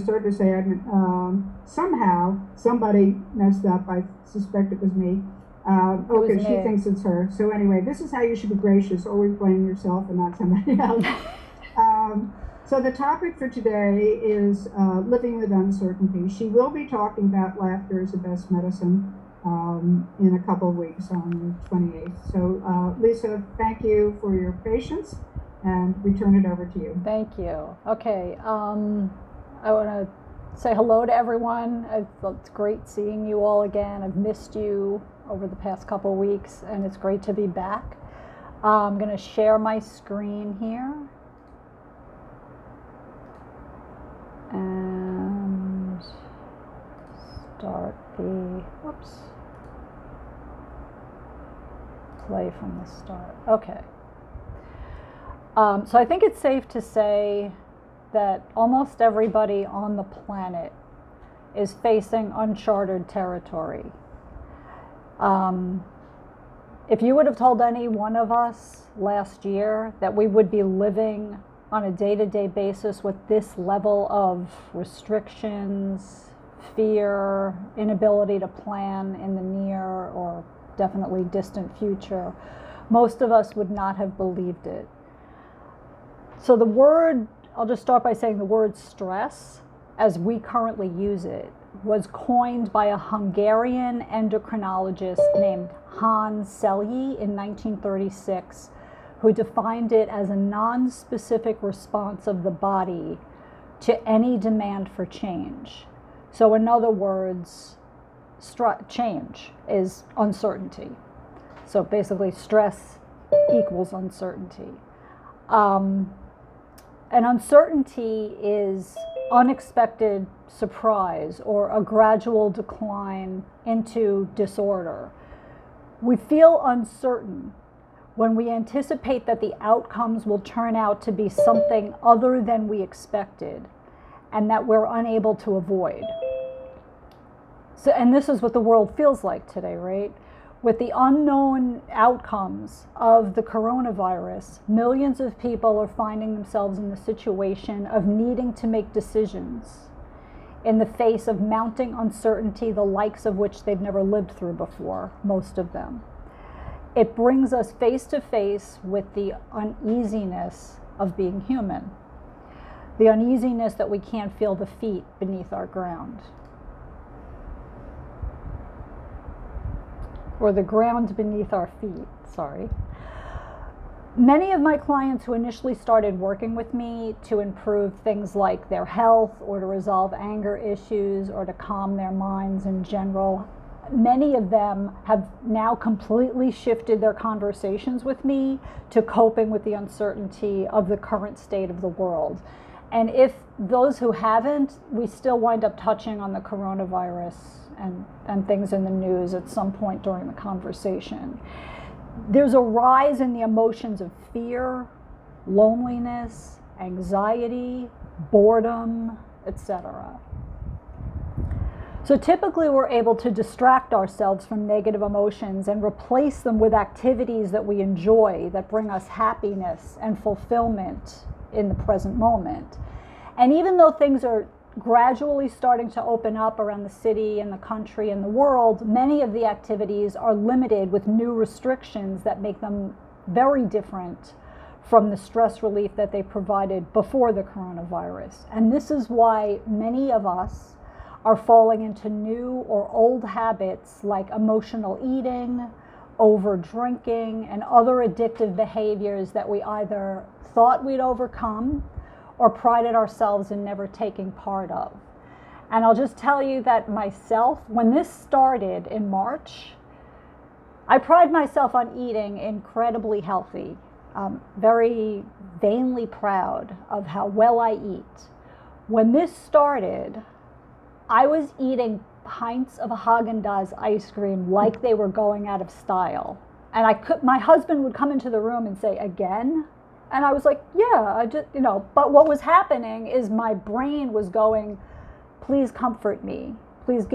start to say, somehow somebody messed up. I suspect it was me. Okay, she thinks it's her. So anyway, this is how you should be gracious. Always blame yourself and not somebody else. So the topic for today is living with uncertainty. She will be talking about laughter is the best medicine in a couple of weeks on the 28th. So Lisa, thank you for your patience, and we turn it over to you. Thank you. Okay, I want to say hello to everyone. It's great seeing you all again. I've missed you over the past couple of weeks, and it's great to be back. I'm going to share my screen here. And start the, play from the start. Okay. So I think it's safe to say that almost everybody on the planet is facing uncharted territory. If you would have told any one of us last year that we would be living on a day-to-day basis with this level of restrictions, fear, inability to plan in the near or definitely distant future, most of us would not have believed it. So the word, I'll just start by saying the word stress, as we currently use it, was coined by a Hungarian endocrinologist named Hans Selye in 1936, who defined it as a non-specific response of the body to any demand for change. So in other words, change is uncertainty. So basically stress equals uncertainty. And uncertainty is unexpected surprise or a gradual decline into disorder. We feel uncertain when we anticipate that the outcomes will turn out to be something other than we expected and that we're unable to avoid. So, and this is what the world feels like today, right? With the unknown outcomes of the coronavirus, millions of people are finding themselves in the situation of needing to make decisions in the face of mounting uncertainty, the likes of which they've never lived through before, most of them. It brings us face to face with the uneasiness of being human, the uneasiness that we can't feel the feet beneath our ground, or the ground beneath our feet, sorry. Many of my clients who initially started working with me to improve things like their health or to resolve anger issues or to calm their minds in general, many of them have now completely shifted their conversations with me to coping with the uncertainty of the current state of the world. And if those who haven't, we still wind up touching on the coronavirus and things in the news at some point during the conversation. There's a rise in the emotions of fear, loneliness, anxiety, boredom, etc. So typically we're able to distract ourselves from negative emotions and replace them with activities that we enjoy, that bring us happiness and fulfillment in the present moment. And even though things are gradually starting to open up around the city and the country and the world, many of the activities are limited with new restrictions that make them very different from the stress relief that they provided before the coronavirus. And this is why many of us are falling into new or old habits like emotional eating, over drinking, and other addictive behaviors that we either thought we'd overcome or prided ourselves in never taking part of. And I'll just tell you that myself, when this started in March, I pride myself on eating incredibly healthy, very vainly proud of how well I eat. When this started, I was eating pints of Haagen-Dazs ice cream like they were going out of style. And my husband would come into the room and say, "Again?" And I was like, yeah, but what was happening is my brain was going, please comfort me. Please,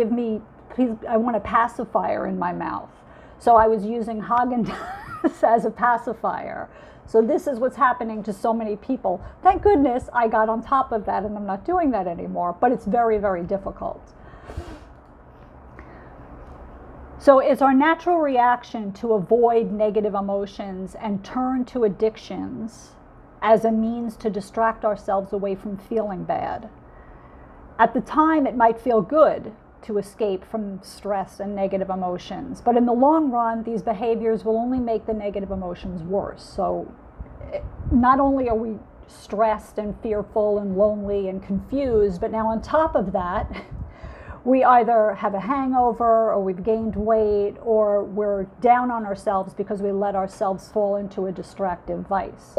I want a pacifier in my mouth. So I was using Haagen-Dazs as a pacifier. So this is what's happening to so many people. Thank goodness I got on top of that and I'm not doing that anymore, but it's very, very difficult. So it's our natural reaction to avoid negative emotions and turn to addictions as a means to distract ourselves away from feeling bad. At the time, it might feel good to escape from stress and negative emotions, but in the long run, these behaviors will only make the negative emotions worse. So not only are we stressed and fearful and lonely and confused, but now on top of that, we either have a hangover or we've gained weight or we're down on ourselves because we let ourselves fall into a distractive vice.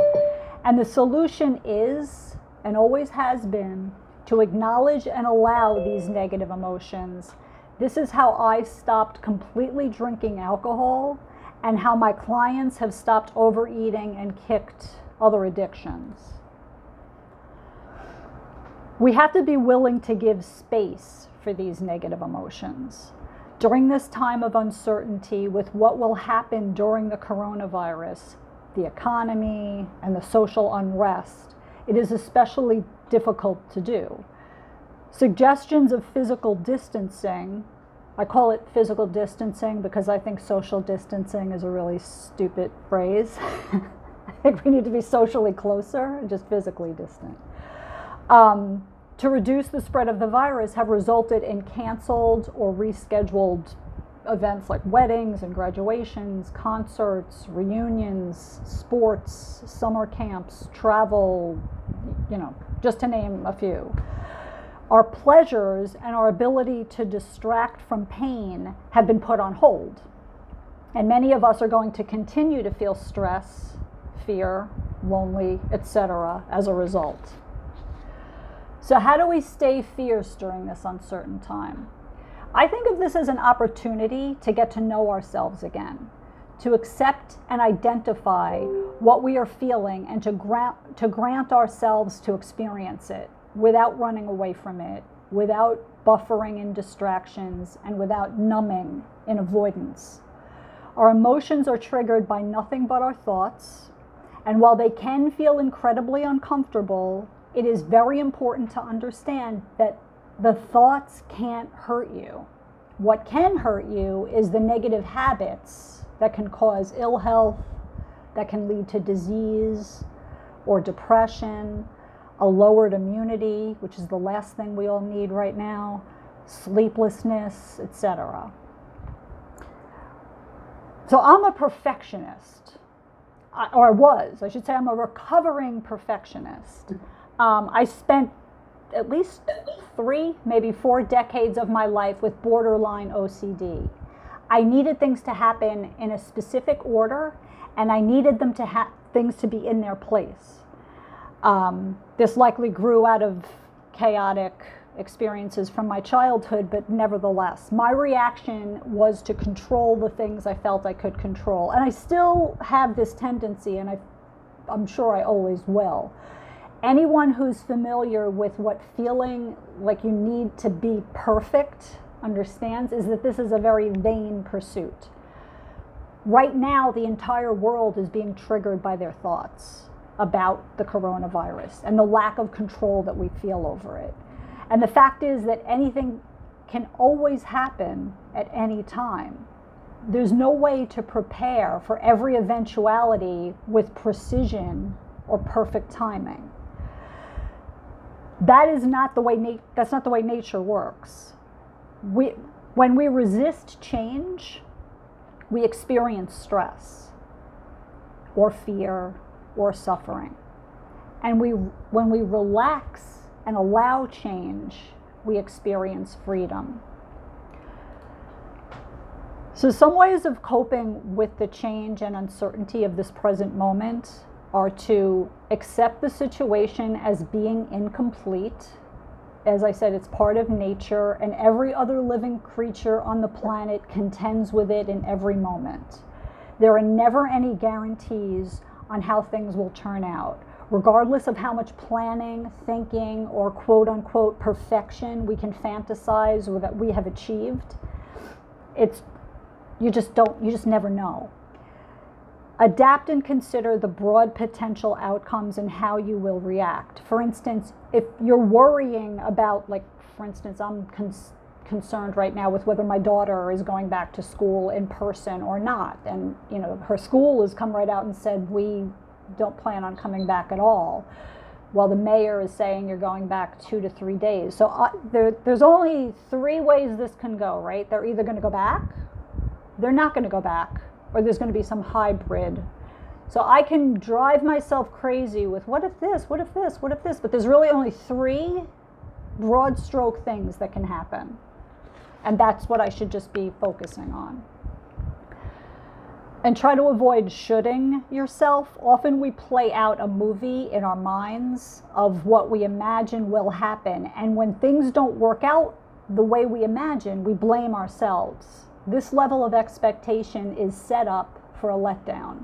And the solution is, and always has been, to acknowledge and allow these negative emotions. This is how I stopped completely drinking alcohol and how my clients have stopped overeating and kicked other addictions. We have to be willing to give space for these negative emotions. During this time of uncertainty with what will happen during the coronavirus, the economy, and the social unrest, it is especially difficult to do. Suggestions of physical distancing, I call it physical distancing because I think social distancing is a really stupid phrase. I think we need to be socially closer, just physically distant. To reduce the spread of the virus have resulted in canceled or rescheduled events like weddings and graduations, concerts, reunions, sports, summer camps, travel, just to name a few. Our pleasures and our ability to distract from pain have been put on hold. And many of us are going to continue to feel stress, fear, lonely, etc. as a result. So how do we stay fierce during this uncertain time? I think of this as an opportunity to get to know ourselves again, to accept and identify what we are feeling and to grant ourselves to experience it without running away from it, without buffering in distractions, and without numbing in avoidance. Our emotions are triggered by nothing but our thoughts, and while they can feel incredibly uncomfortable, it is very important to understand that the thoughts can't hurt you. What can hurt you is the negative habits that can cause ill health, that can lead to disease or depression, a lowered immunity, which is the last thing we all need right now, sleeplessness, etc. So I'm a perfectionist, or I was, I should say I'm a recovering perfectionist. I spent at least 3, maybe 4 decades of my life with borderline OCD. I needed things to happen in a specific order, and I needed them to things to be in their place. This likely grew out of chaotic experiences from my childhood, but nevertheless, my reaction was to control the things I felt I could control. And I still have this tendency, and I'm sure I always will. Anyone who's familiar with what feeling like you need to be perfect understands is that this is a very vain pursuit. Right now, the entire world is being triggered by their thoughts about the coronavirus and the lack of control that we feel over it. And the fact is that anything can always happen at any time. There's no way to prepare for every eventuality with precision or perfect timing. That's not the way nature works. When we resist change, we experience stress or fear or suffering. And when we relax and allow change, we experience freedom. So some ways of coping with the change and uncertainty of this present moment are to accept the situation as being incomplete. As I said, it's part of nature, and every other living creature on the planet contends with it in every moment. There are never any guarantees on how things will turn out. Regardless of how much planning, thinking, or quote-unquote perfection we can fantasize or that we have achieved, you just never know. Adapt and consider the broad potential outcomes and how you will react. For instance, if you're worrying about, like, for instance, I'm concerned right now with whether my daughter is going back to school in person or not. And, you know, her school has come right out and said, we don't plan on coming back at all. While the mayor is saying you're going back 2 to 3 days. So there's only 3 ways this can go, right? They're either going to go back, they're not going to go back, or there's going to be some hybrid. So I can drive myself crazy with what if this, what if this, what if this, but there's really only 3 broad stroke things that can happen. And that's what I should just be focusing on. And try to avoid shoulding yourself. Often we play out a movie in our minds of what we imagine will happen. And when things don't work out the way we imagine, we blame ourselves. This level of expectation is set up for a letdown.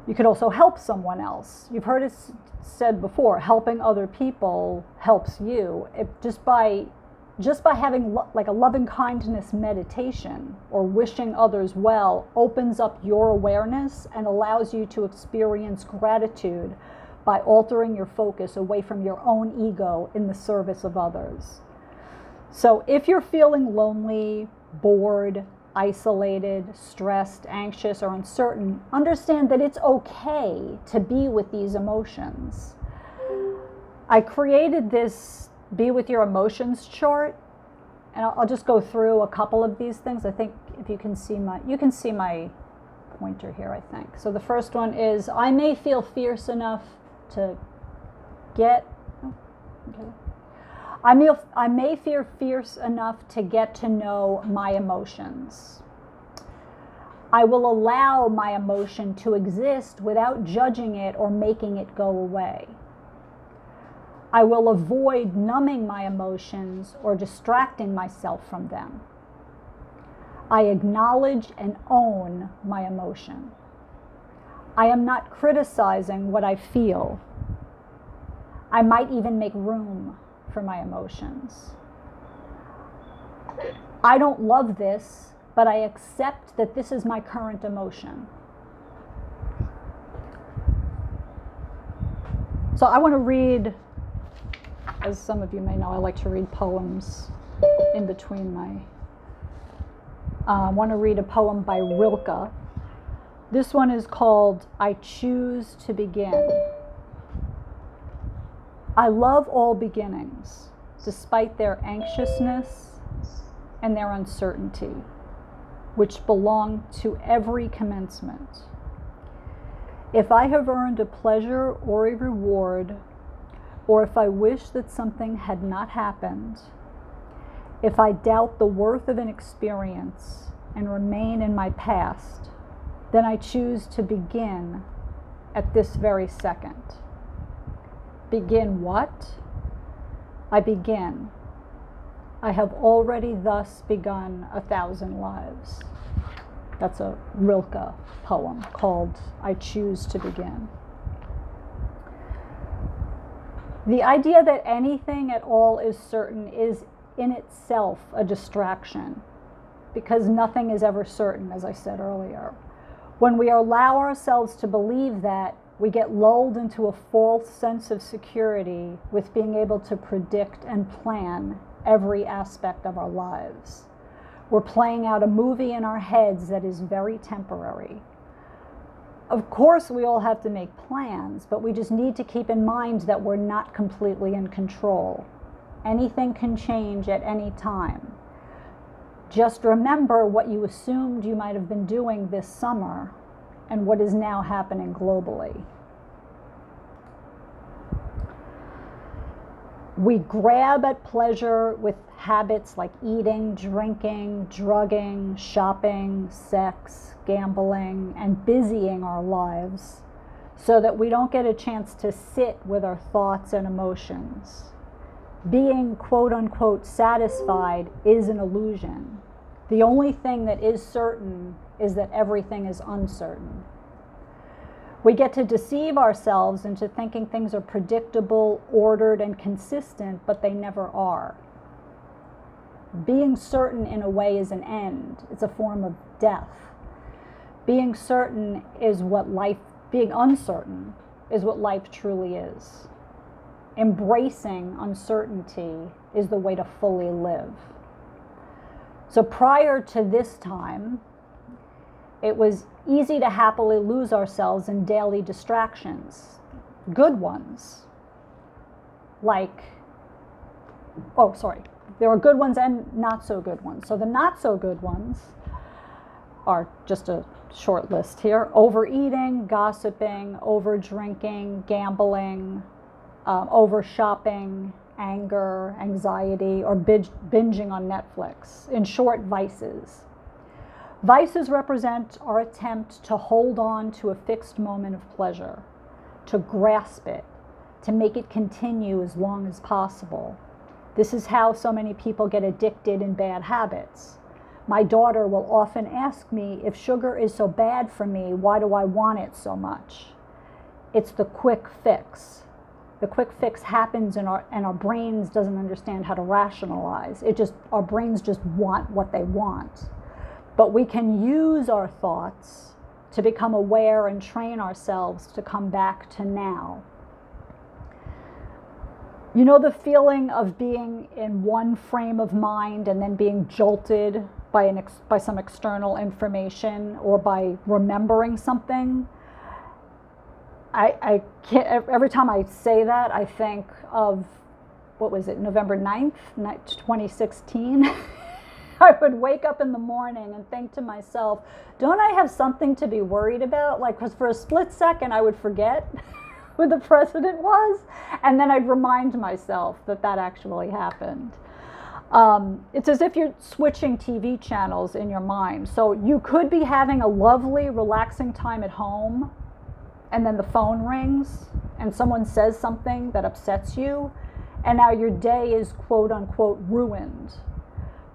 You could also help someone else. You've heard it said before, helping other people helps you. Just by having like a loving kindness meditation or wishing others well opens up your awareness and allows you to experience gratitude by altering your focus away from your own ego in the service of others. So if you're feeling lonely, bored, isolated, stressed, anxious, or uncertain, understand that it's okay to be with these emotions. I created this Be With Your Emotions chart, and I'll just go through a couple of these things. I think if you can see my pointer here, I think. So the first one is, I may feel fierce enough to get, I may feel fierce enough to get to know my emotions. I will allow my emotion to exist without judging it or making it go away. I will avoid numbing my emotions or distracting myself from them. I acknowledge and own my emotion. I am not criticizing what I feel. I might even make room for my emotions. I don't love this, but I accept that this is my current emotion. So I want to read, as some of you may know, I like to read poems in between my, I want to read a poem by Rilke. This one is called I Choose to Begin. I love all beginnings, despite their anxiousness and their uncertainty, which belong to every commencement. If I have earned a pleasure or a reward, or if I wish that something had not happened, if I doubt the worth of an experience and remain in my past, then I choose to begin at this very second. Begin what? I begin. I have already thus begun 1,000 lives. That's a Rilke poem called I Choose to Begin. The idea that anything at all is certain is in itself a distraction, because nothing is ever certain, as I said earlier. When we allow ourselves to believe that, we get lulled into a false sense of security with being able to predict and plan every aspect of our lives. We're playing out a movie in our heads that is very temporary. Of course, we all have to make plans, but we just need to keep in mind that we're not completely in control. Anything can change at any time. Just remember what you assumed you might have been doing this summer and what is now happening globally. We grab at pleasure with habits like eating, drinking, drugging, shopping, sex, gambling, and busying our lives so that we don't get a chance to sit with our thoughts and emotions. Being quote unquote satisfied is an illusion. The only thing that is certain is that everything is uncertain. We get to deceive ourselves into thinking things are predictable, ordered, and consistent, but they never are. Being certain in a way is an end. It's a form of death. Being certain is what life, being uncertain is what life truly is. Embracing uncertainty is the way to fully live. So prior to this time, it was easy to happily lose ourselves in daily distractions, good ones, like, there are good ones and not so good ones. So the not so good ones are just a short list here: overeating, gossiping, over drinking, gambling, over shopping, anger, anxiety, or binging on Netflix. In short, vices. Vices represent our attempt to hold on to a fixed moment of pleasure, to grasp it, to make it continue as long as possible. This is how so many people get addicted in bad habits. My daughter will often ask me, if sugar is so bad for me, why do I want it so much? It's the quick fix. The quick fix happens and our brains doesn't understand how to rationalize. Our brains just want what they want. But we can use our thoughts to become aware and train ourselves to come back to now. You know the feeling of being in one frame of mind and then being jolted by some external information or by remembering something? I can't, every time I say that, I think of, what was it, November 9th, 2016? I would wake up in the morning and think to myself, don't I have something to be worried about? Like, because for a split second I would forget who the president was, and then I'd remind myself that actually happened. It's as if you're switching TV channels in your mind. So you could be having a lovely, relaxing time at home, and then the phone rings, and someone says something that upsets you, and now your day is quote unquote ruined.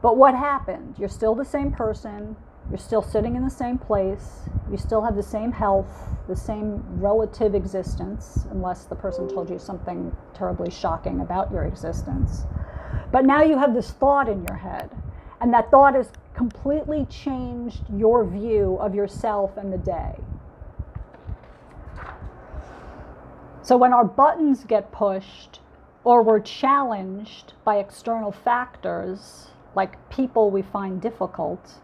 But what happened? You're still the same person, you're still sitting in the same place, you still have the same health, the same relative existence, unless the person told you something terribly shocking about your existence. But now you have this thought in your head, and that thought has completely changed your view of yourself and the day. So when our buttons get pushed, or we're challenged by external factors, like people we find difficult,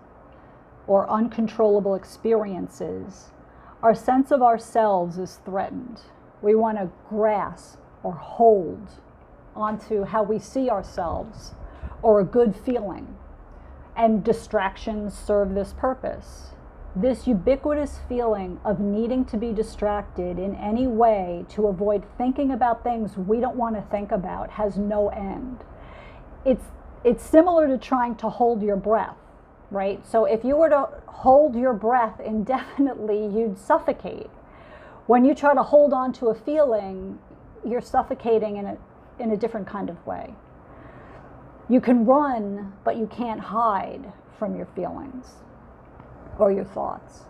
or uncontrollable experiences, our sense of ourselves is threatened. We want to grasp or hold onto how we see ourselves, or a good feeling. And distractions serve this purpose. This ubiquitous feeling of needing to be distracted in any way to avoid thinking about things we don't want to think about has no end. It's similar to trying to hold your breath, right? So if you were to hold your breath indefinitely, you'd suffocate. When you try to hold on to a feeling, you're suffocating in a different kind of way. You can run, but you can't hide from your feelings or your thoughts.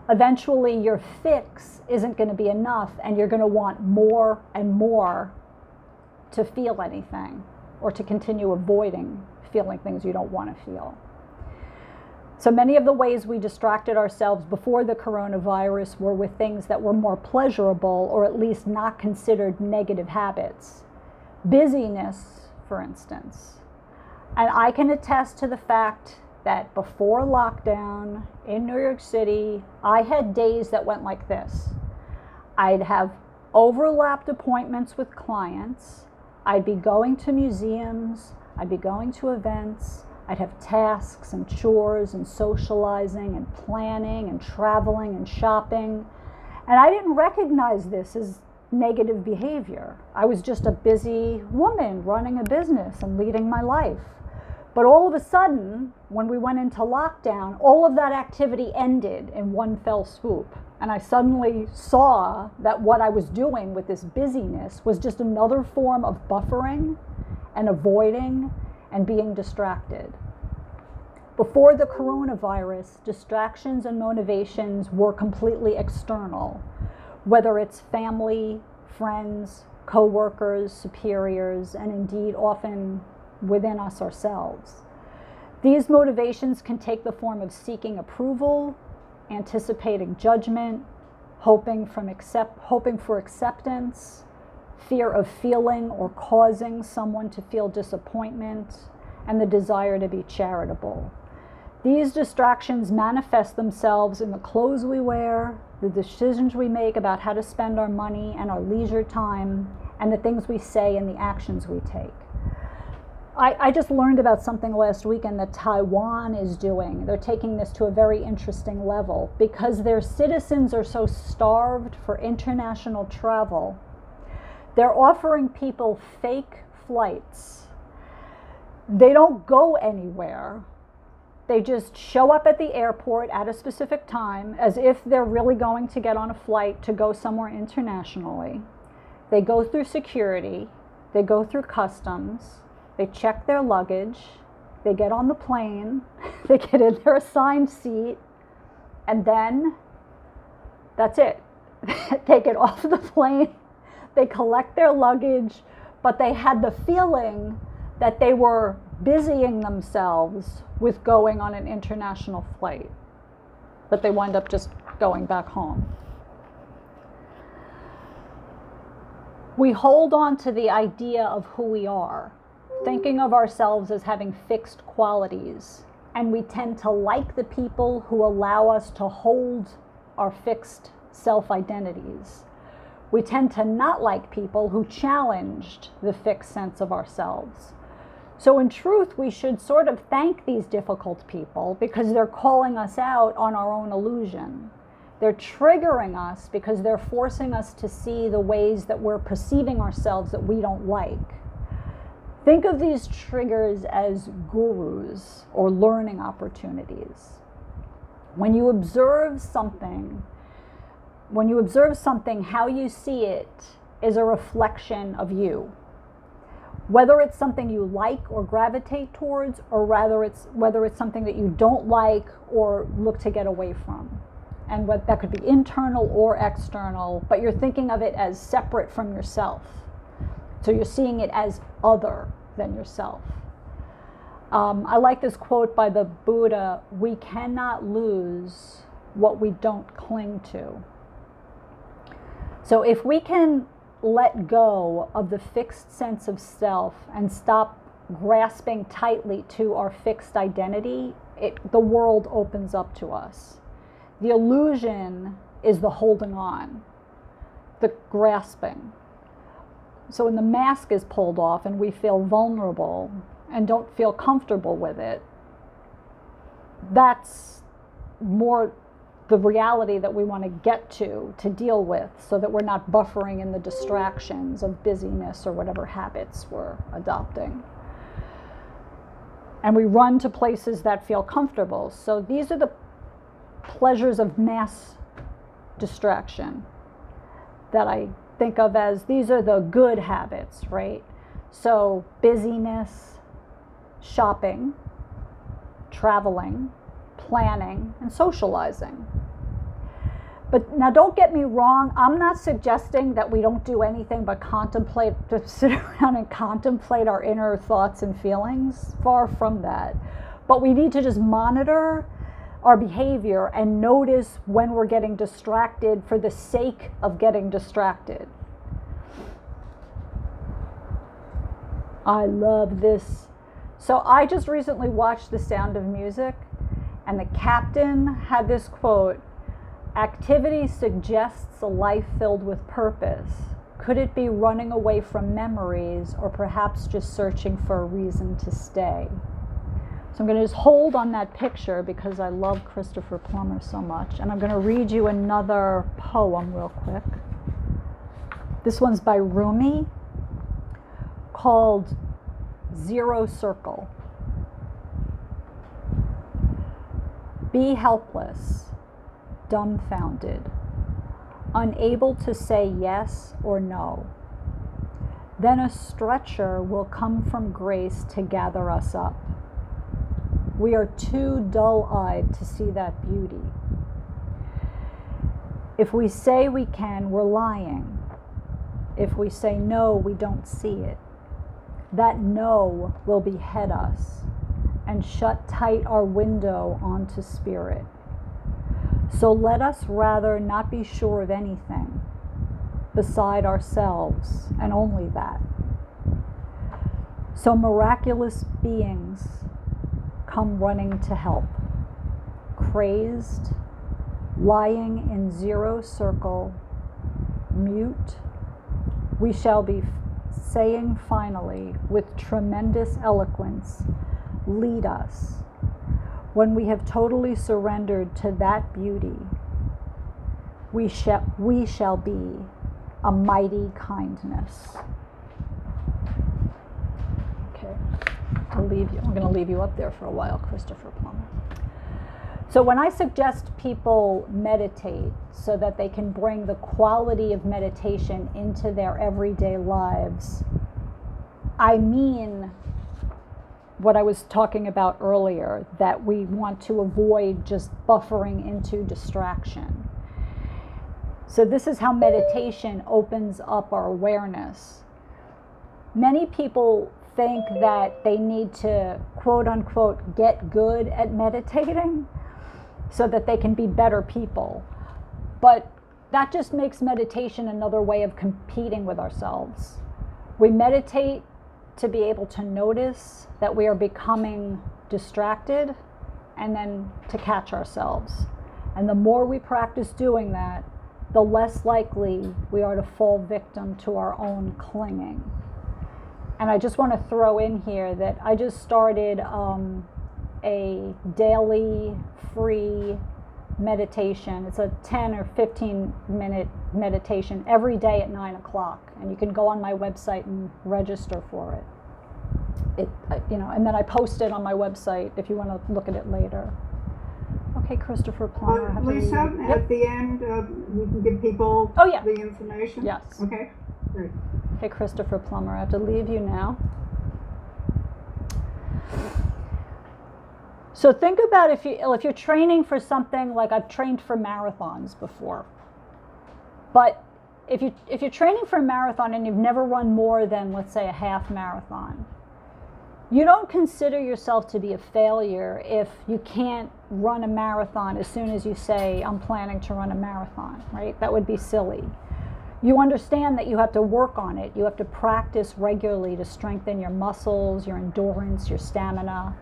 Eventually, your fix isn't going to be enough, and you're going to want more and more to feel anything, or to continue avoiding feeling things you don't want to feel. So many of the ways we distracted ourselves before the coronavirus were with things that were more pleasurable, or at least not considered negative habits. Busyness, for instance. And I can attest to the fact that before lockdown in New York City, I had days that went like this. I'd have overlapped appointments with clients. I'd be going to museums, I'd be going to events, I'd have tasks and chores and socializing and planning and traveling and shopping. And I didn't recognize this as negative behavior. I was just a busy woman running a business and leading my life. But all of a sudden, when we went into lockdown, all of that activity ended in one fell swoop. And I suddenly saw that what I was doing with this busyness was just another form of buffering and avoiding and being distracted. Before the coronavirus, distractions and motivations were completely external, whether it's family, friends, co-workers, superiors, and indeed often within us ourselves. These motivations can take the form of seeking approval, anticipating judgment, hoping for acceptance, fear of feeling or causing someone to feel disappointment, and the desire to be charitable. These distractions manifest themselves in the clothes we wear, the decisions we make about how to spend our money and our leisure time, and the things we say and the actions we take. I just learned about something last weekend that Taiwan is doing. They're taking this to a very interesting level because their citizens are so starved for international travel. They're offering people fake flights. They don't go anywhere. They just show up at the airport at a specific time as if they're really going to get on a flight to go somewhere internationally. They go through security. They go through customs. They check their luggage, they get on the plane, they get in their assigned seat, and then that's it. They get off the plane, they collect their luggage, but they had the feeling that they were busying themselves with going on an international flight, but they wind up just going back home. We hold on to the idea of who we are, thinking of ourselves as having fixed qualities, and we tend to like the people who allow us to hold our fixed self-identities. We tend to not like people who challenged the fixed sense of ourselves. So in truth, we should sort of thank these difficult people because they're calling us out on our own illusion. They're triggering us because they're forcing us to see the ways that we're perceiving ourselves that we don't like. Think of these triggers as gurus or learning opportunities. When you observe something, how you see it is a reflection of you. Whether it's something you like or gravitate towards, or whether it's something that you don't like or look to get away from. And that could be internal or external, but you're thinking of it as separate from yourself. So you're seeing it as other than yourself. I like this quote by the Buddha: "We cannot lose what we don't cling to." So if we can let go of the fixed sense of self and stop grasping tightly to our fixed identity, the world opens up to us. The illusion is the holding on, the grasping. So when the mask is pulled off and we feel vulnerable and don't feel comfortable with it, that's more the reality that we want to get to deal with, so that we're not buffering in the distractions of busyness or whatever habits we're adopting. And we run to places that feel comfortable. So these are the pleasures of mass distraction that I think of as, these are the good habits, right? So busyness, shopping, traveling, planning, and socializing. But now don't get me wrong, I'm not suggesting that we don't do anything but to sit around and contemplate our inner thoughts and feelings. Far from that. But we need to just monitor our behavior and notice when we're getting distracted for the sake of getting distracted. I love this. So I just recently watched The Sound of Music, and the captain had this quote: "Activity suggests a life filled with purpose. Could it be running away from memories, or perhaps just searching for a reason to stay?" So I'm going to just hold on that picture because I love Christopher Plummer so much. And I'm going to read you another poem real quick. This one's by Rumi, called Zero Circle. Be helpless, dumbfounded, unable to say yes or no. Then a stretcher will come from grace to gather us up. We are too dull-eyed to see that beauty. If we say we can, we're lying. If we say no, we don't see it. That no will behead us and shut tight our window onto spirit. So let us rather not be sure of anything beside ourselves, and only that. So miraculous beings come running to help, crazed, lying in zero circle, mute, we shall be saying finally with tremendous eloquence, lead us, when we have totally surrendered to that beauty, we shall be a mighty kindness. Okay, I'm going to leave you up there for a while, Christopher Plummer. So when I suggest people meditate so that they can bring the quality of meditation into their everyday lives, I mean what I was talking about earlier, that we want to avoid just buffering into distraction. So this is how meditation opens up our awareness. Many people think that they need to, quote unquote, get good at meditating so that they can be better people. But that just makes meditation another way of competing with ourselves. We meditate to be able to notice that we are becoming distracted and then to catch ourselves. And the more we practice doing that, the less likely we are to fall victim to our own clinging. And I just want to throw in here that I just started a daily free meditation. It's a 10 or 15 minute meditation every day at 9 o'clock. And you can go on my website and register for it. And then I post it on my website if you want to look at it later. Okay, Christopher Plummer. Lisa, at the end, we can give people the information? Yes. Okay, great. Okay, Christopher Plummer, I have to leave you now. So think about if you're training for something, like I've trained for marathons before. But if you're training for a marathon and you've never run more than, let's say, a half marathon, you don't consider yourself to be a failure if you can't run a marathon as soon as you say, I'm planning to run a marathon, right? That would be silly. You understand that you have to work on it. You have to practice regularly to strengthen your muscles, your endurance, your stamina.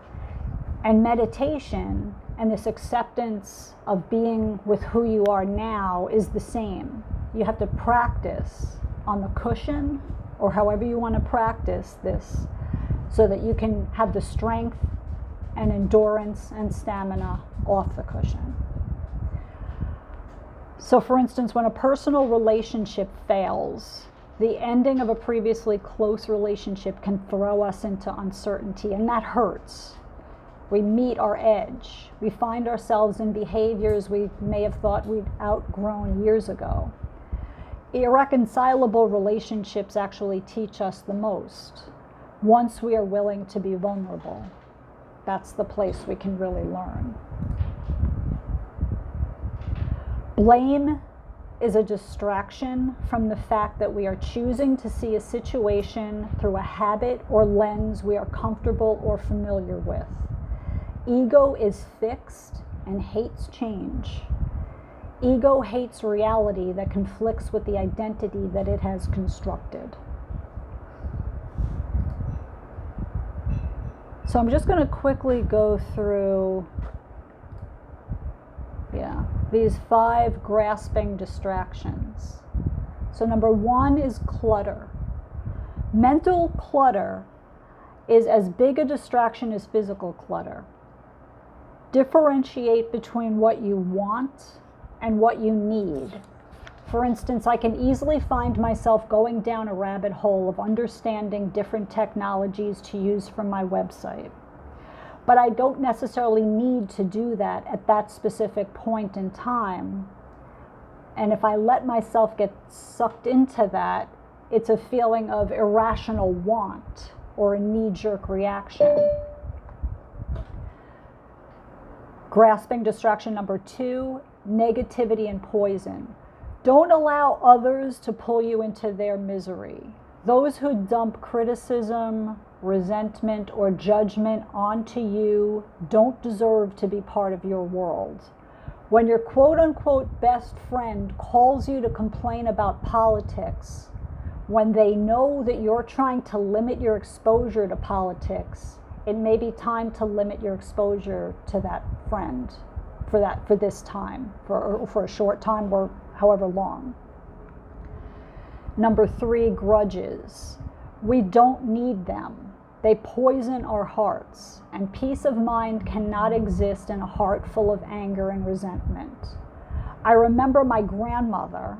And meditation and this acceptance of being with who you are now is the same. You have to practice on the cushion, or however you want to practice this, so that you can have the strength and endurance and stamina off the cushion. So for instance, when a personal relationship fails, the ending of a previously close relationship can throw us into uncertainty, and that hurts. We meet our edge. We find ourselves in behaviors we may have thought we'd outgrown years ago. Irreconcilable relationships actually teach us the most. Once we are willing to be vulnerable, that's the place we can really learn. Blame is a distraction from the fact that we are choosing to see a situation through a habit or lens we are comfortable or familiar with. Ego is fixed and hates change. Ego hates reality that conflicts with the identity that it has constructed. So I'm just going to quickly go through these 5 grasping distractions. So number 1 is clutter. Mental clutter is as big a distraction as physical clutter. Differentiate between what you want and what you need. For instance, I can easily find myself going down a rabbit hole of understanding different technologies to use from my website. But I don't necessarily need to do that at that specific point in time. And if I let myself get sucked into that, it's a feeling of irrational want or a knee-jerk reaction. Grasping distraction number 2, negativity and poison. Don't allow others to pull you into their misery. Those who dump criticism, resentment, or judgment onto you don't deserve to be part of your world. When your quote unquote best friend calls you to complain about politics, when they know that you're trying to limit your exposure to politics, it may be time to limit your exposure to that friend for this time, for a short time or however long. Number 3, grudges. We don't need them. They poison our hearts, and peace of mind cannot exist in a heart full of anger and resentment. I remember my grandmother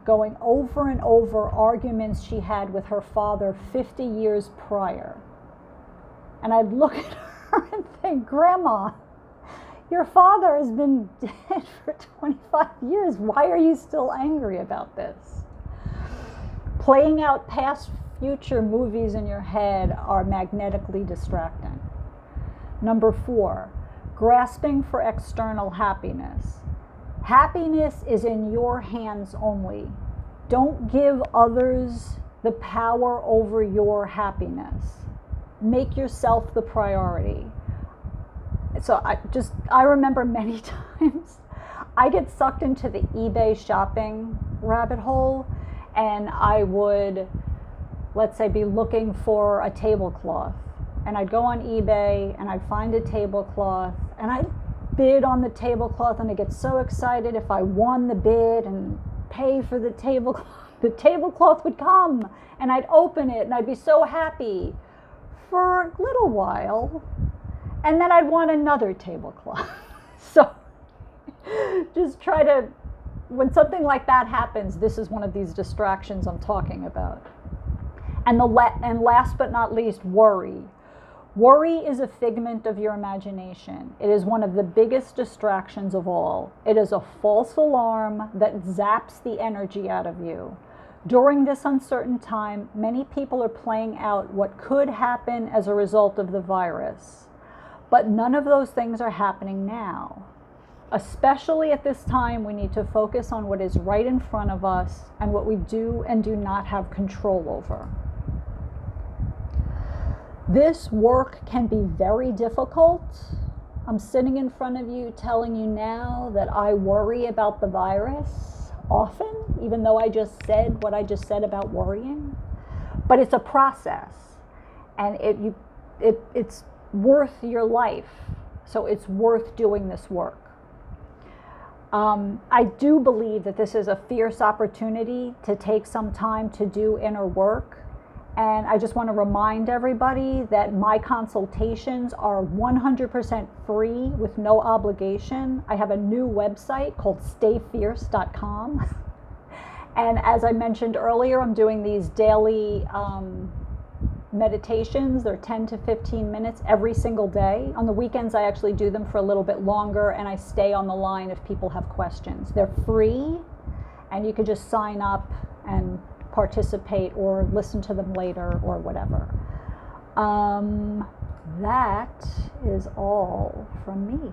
going over and over arguments she had with her father 50 years prior. And I'd look at her and think, Grandma, your father has been dead for 25 years. Why are you still angry about this? Playing out past future movies in your head are magnetically distracting. Number 4, grasping for external happiness. Happiness is in your hands only. Don't give others the power over your happiness. Make yourself the priority. So I remember many times I get sucked into the eBay shopping rabbit hole, and I would, let's say, be looking for a tablecloth, and I'd go on eBay and I'd find a tablecloth and I'd bid on the tablecloth, and I get so excited if I won the bid and pay for the tablecloth would come, and I'd open it and I'd be so happy for a little while, and then I'd want another tablecloth. So just try to, when something like that happens, this is one of these distractions I'm talking about. And last but not least, worry. Worry is a figment of your imagination. It is one of the biggest distractions of all. It is a false alarm that zaps the energy out of you. During this uncertain time, many people are playing out what could happen as a result of the virus. But none of those things are happening now. Especially at this time, we need to focus on what is right in front of us and what we do and do not have control over. This work can be very difficult. I'm sitting in front of you telling you now that I worry about the virus often, even though I just said what I just said about worrying. But it's a process, and it's worth your life, so it's worth doing this work. I do believe that this is a fierce opportunity to take some time to do inner work. And I just want to remind everybody that my consultations are 100% free with no obligation. I have a new website called stayfierce.com. And as I mentioned earlier, I'm doing these daily meditations. They're 10 to 15 minutes every single day. On the weekends, I actually do them for a little bit longer, and I stay on the line if people have questions. They're free, and you can just sign up and participate or listen to them later or whatever. That is all from me.